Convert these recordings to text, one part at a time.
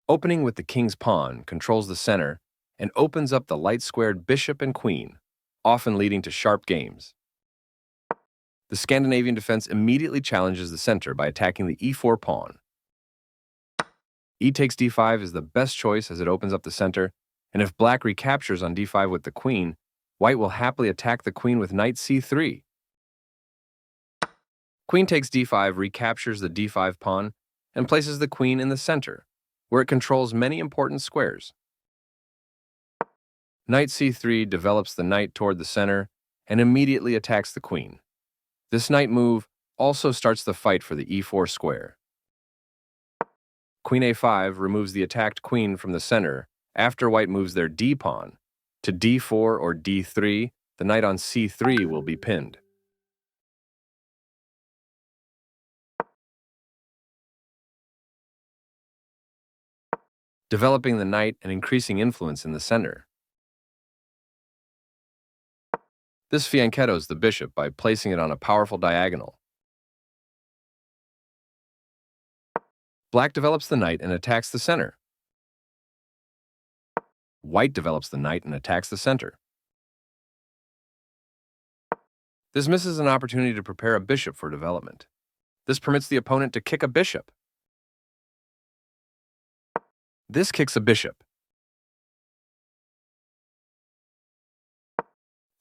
Opening with the king's pawn controls the center and opens up the light-squared bishop and queen, often leading to sharp games. The Scandinavian defense immediately challenges the center by attacking the e4 pawn. E takes d5 is the best choice as it opens up the center, and if black recaptures on d5 with the queen, white will happily attack the queen with knight c3. Queen takes d5 recaptures the d5 pawn and places the queen in the center, where it controls many important squares. Knight c3 develops the knight toward the center and immediately attacks the queen. This knight move also starts the fight for the e4 square. Queen a5 removes the attacked queen from the center after white moves their d-pawn. To d4 or d3, the knight on c3 will be pinned. Developing the knight and increasing influence in the center. This fianchettos the bishop by placing it on a powerful diagonal. Black develops the knight and attacks the center. White develops the knight and attacks the center. This misses an opportunity to prepare a bishop for development. This permits the opponent to kick a bishop. This kicks a bishop.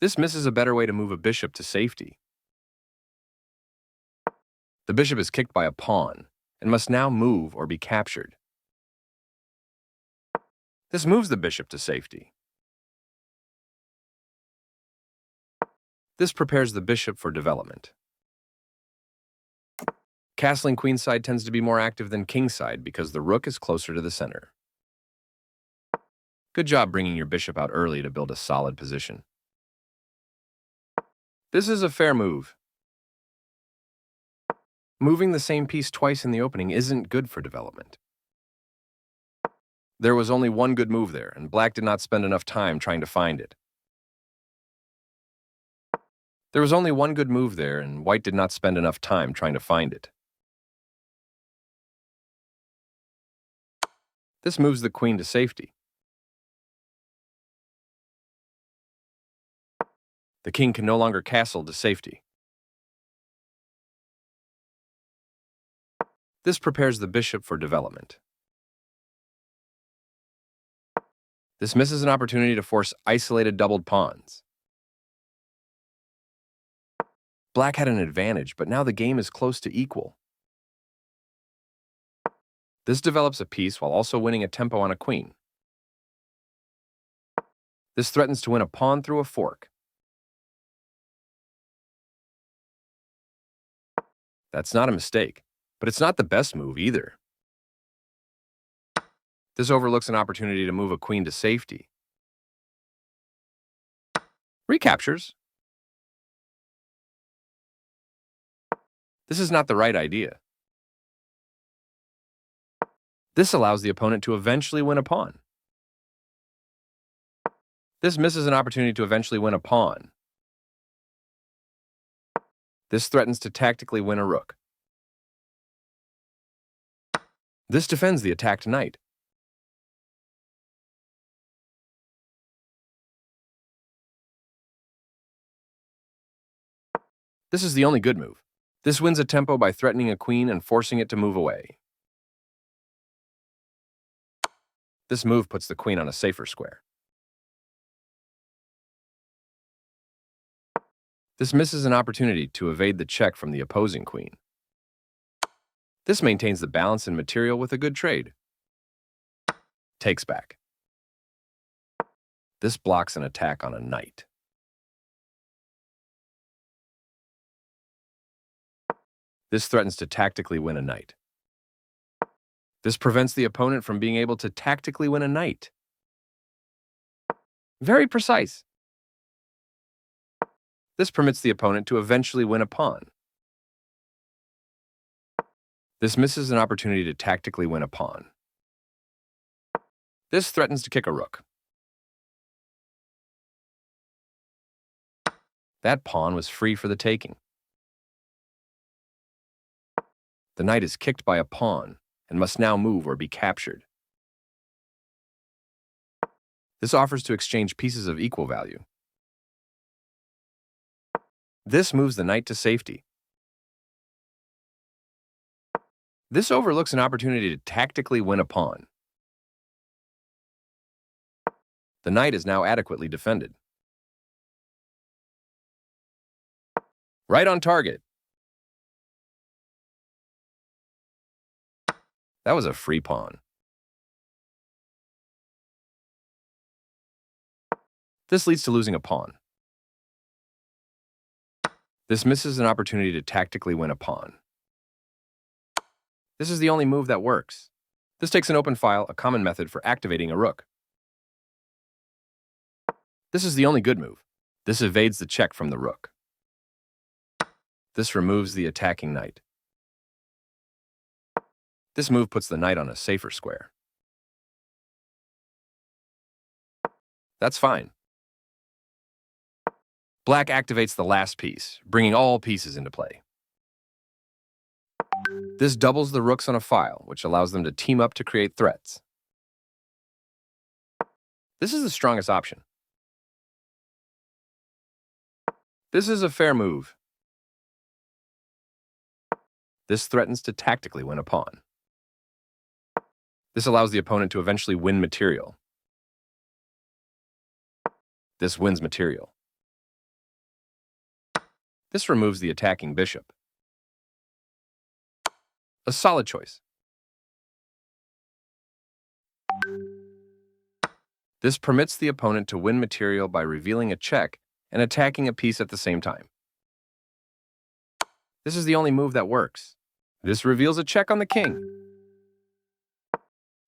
This misses a better way to move a bishop to safety. The bishop is kicked by a pawn and must now move or be captured. This moves the bishop to safety. This prepares the bishop for development. Castling queenside tends to be more active than kingside because the rook is closer to the center. Good job bringing your bishop out early to build a solid position. This is a fair move. Moving the same piece twice in the opening isn't good for development. There was only one good move there, and black did not spend enough time trying to find it. There was only one good move there, and white did not spend enough time trying to find it. This moves the queen to safety. The king can no longer castle to safety. This prepares the bishop for development. This misses an opportunity to force isolated doubled pawns. Black had an advantage, but now the game is close to equal. This develops a piece while also winning a tempo on a queen. This threatens to win a pawn through a fork. That's not a mistake, but it's not the best move either. This overlooks an opportunity to move a queen to safety. Recaptures. This is not the right idea. This allows the opponent to eventually win a pawn. This misses an opportunity to eventually win a pawn. This threatens to tactically win a rook. This defends the attacked knight. This is the only good move. This wins a tempo by threatening a queen and forcing it to move away. This move puts the queen on a safer square. This misses an opportunity to evade the check from the opposing queen. This maintains the balance in material with a good trade. Takes back. This blocks an attack on a knight. This threatens to tactically win a knight. This prevents the opponent from being able to tactically win a knight. Very precise. This permits the opponent to eventually win a pawn. This misses an opportunity to tactically win a pawn. This threatens to kick a rook. That pawn was free for the taking. The knight is kicked by a pawn and must now move or be captured. This offers to exchange pieces of equal value. This moves the knight to safety. This overlooks an opportunity to tactically win a pawn. The knight is now adequately defended. Right on target. That was a free pawn. This leads to losing a pawn. This misses an opportunity to tactically win a pawn. This is the only move that works. This takes an open file, a common method for activating a rook. This is the only good move. This evades the check from the rook. This removes the attacking knight. This move puts the knight on a safer square. That's fine. Black activates the last piece, bringing all pieces into play. This doubles the rooks on a file, which allows them to team up to create threats. This is the strongest option. This is a fair move. This threatens to tactically win a pawn. This allows the opponent to eventually win material. This wins material. This removes the attacking bishop. A solid choice. This permits the opponent to win material by revealing a check and attacking a piece at the same time. This is the only move that works. This reveals a check on the king.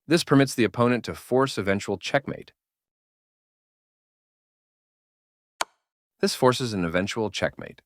This permits the opponent to force eventual checkmate. This forces an eventual checkmate.